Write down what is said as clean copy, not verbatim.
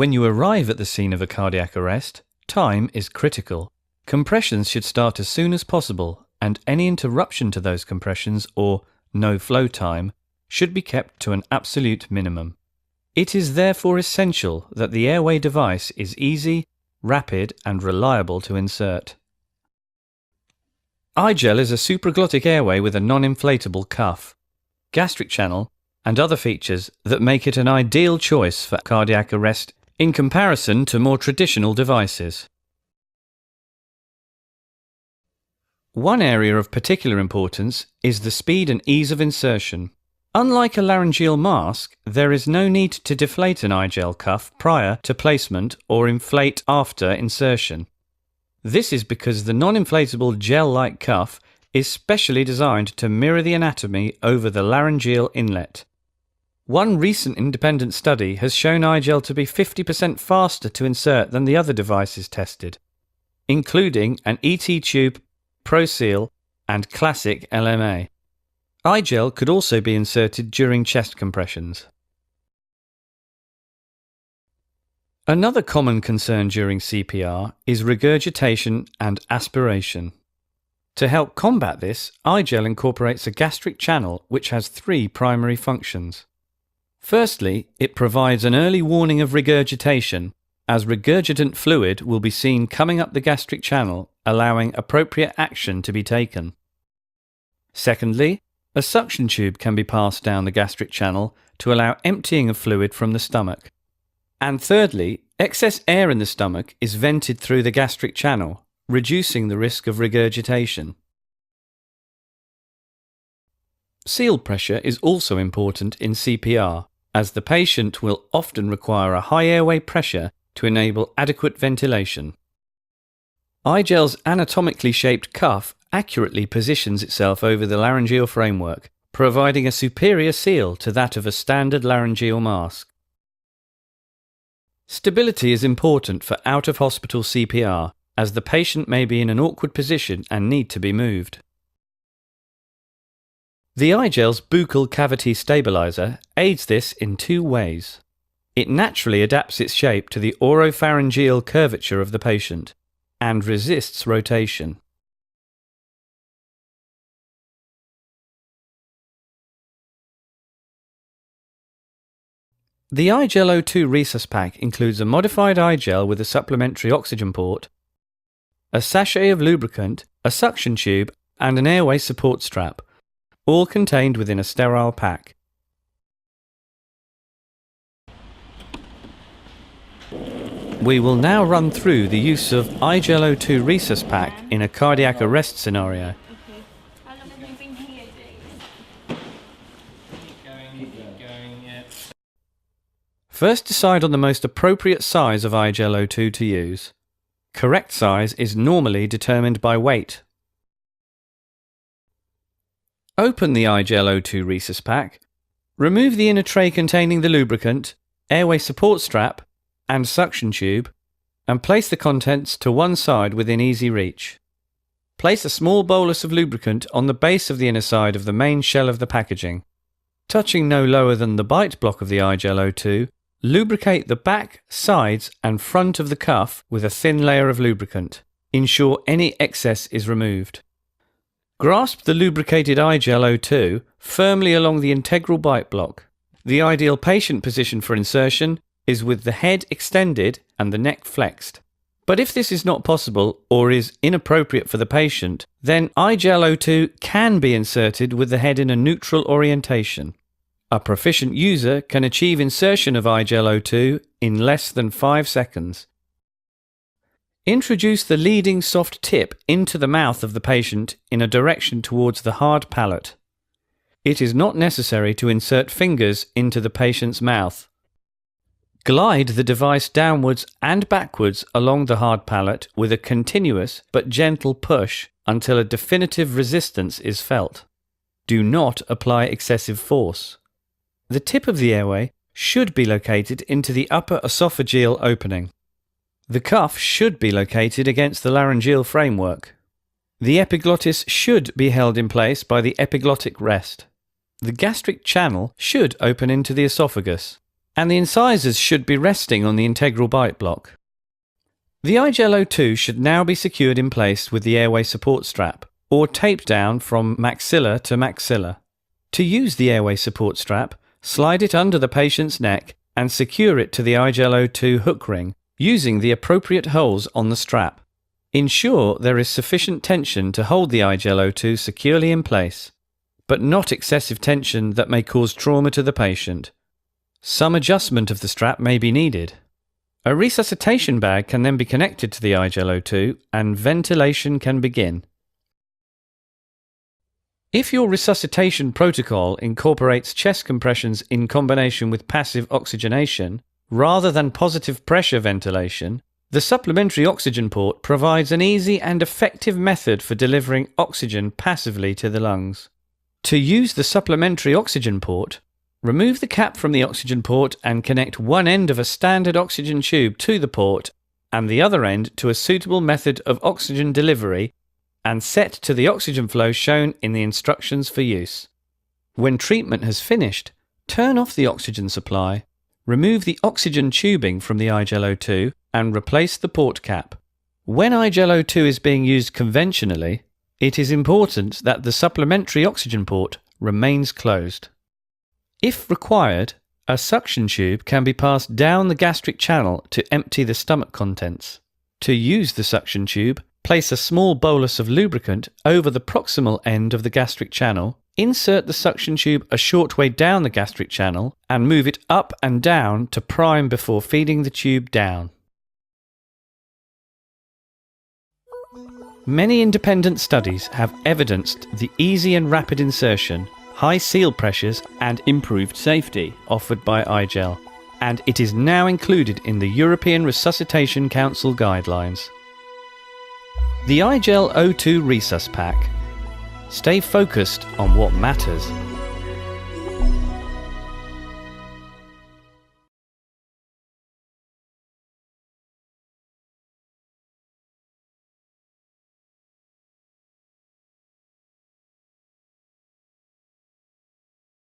When you arrive at the scene of a cardiac arrest, time is critical. Compressions should start as soon as possible, and any interruption to those compressions, or no flow time, should be kept to an absolute minimum. It is therefore essential that the airway device is easy, rapid, and reliable to insert. I-gel is a supraglottic airway with a non-inflatable cuff, gastric channel, and other features that make it an ideal choice for cardiac arrest in comparison to more traditional devices. One area of particular importance is the speed and ease of insertion. Unlike a laryngeal mask, there is no need to deflate an I-gel cuff prior to placement or inflate after insertion. This is because the non-inflatable gel-like cuff is specially designed to mirror the anatomy over the laryngeal inlet. One recent independent study has shown I-gel to be 50% faster to insert than the other devices tested, including an ET tube, ProSeal, and classic LMA. I-gel could also be inserted during chest compressions. Another common concern during CPR is regurgitation and aspiration. To help combat this, I-gel incorporates a gastric channel which has three primary functions. Firstly, it provides an early warning of regurgitation, as regurgitant fluid will be seen coming up the gastric channel, allowing appropriate action to be taken. Secondly, a suction tube can be passed down the gastric channel to allow emptying of fluid from the stomach. And thirdly, excess air in the stomach is vented through the gastric channel, reducing the risk of regurgitation. Seal pressure is also important in CPR, as the patient will often require a high airway pressure to enable adequate ventilation. I-gel's anatomically shaped cuff accurately positions itself over the laryngeal framework, providing a superior seal to that of a standard laryngeal mask. Stability is important for out-of-hospital CPR, as the patient may be in an awkward position and need to be moved. The I-gel's buccal cavity stabilizer aids this in two ways. It naturally adapts its shape to the oropharyngeal curvature of the patient and resists rotation. The I-gel O2 Resus pack includes a modified I-gel with a supplementary oxygen port, a sachet of lubricant, a suction tube, and an airway support strap, all contained within a sterile pack. We will now run through the use of I-gel O2 Resus pack in a cardiac arrest scenario. First, decide on the most appropriate size of I-gel O2 to use. Correct size is normally determined by weight. Open the I-gel O2 Resus pack, remove the inner tray containing the lubricant, airway support strap, and suction tube, and place the contents to one side within easy reach. Place a small bolus of lubricant on the base of the inner side of the main shell of the packaging. Touching no lower than the bite block of the I-gel O2, lubricate the back, sides, and front of the cuff with a thin layer of lubricant. Ensure any excess is removed. Grasp the lubricated I-gel O2 firmly along the integral bite block. The ideal patient position for insertion is with the head extended and the neck flexed. But if this is not possible or is inappropriate for the patient, then I-gel O2 can be inserted with the head in a neutral orientation. A proficient user can achieve insertion of I-gel O2 in less than 5 seconds. Introduce the leading soft tip into the mouth of the patient in a direction towards the hard palate. It is not necessary to insert fingers into the patient's mouth. Glide the device downwards and backwards along the hard palate with a continuous but gentle push until a definitive resistance is felt. Do not apply excessive force. The tip of the airway should be located into the upper esophageal opening. The cuff should be located against the laryngeal framework. The epiglottis should be held in place by the epiglottic rest. The gastric channel should open into the esophagus, and the incisors should be resting on the integral bite block. The I-gel O2 should now be secured in place with the airway support strap, or taped down from maxilla to maxilla. To use the airway support strap, slide it under the patient's neck and secure it to the I-gel O2 hook ring using the appropriate holes on the strap. Ensure there is sufficient tension to hold the I-gel O2 securely in place, but not excessive tension that may cause trauma to the patient. Some adjustment of the strap may be needed. A resuscitation bag can then be connected to the I-gel O2 and ventilation can begin. If your resuscitation protocol incorporates chest compressions in combination with passive oxygenation, rather than positive pressure ventilation, the supplementary oxygen port provides an easy and effective method for delivering oxygen passively to the lungs. To use the supplementary oxygen port, remove the cap from the oxygen port and connect one end of a standard oxygen tube to the port and the other end to a suitable method of oxygen delivery and set to the oxygen flow shown in the instructions for use. When treatment has finished, turn off the oxygen supply, remove the oxygen tubing from the I-gel O2 and replace the port cap. When I-gel O2 is being used conventionally, it is important that the supplementary oxygen port remains closed. If required, a suction tube can be passed down the gastric channel to empty the stomach contents. To use the suction tube, place a small bolus of lubricant over the proximal end of the gastric channel, insert the suction tube a short way down the gastric channel, and move it up and down to prime before feeding the tube down. Many independent studies have evidenced the easy and rapid insertion, high seal pressures and improved safety offered by I-gel, and it is now included in the European Resuscitation Council guidelines. The I-gel O2 Resus Pack. Stay focused on what matters.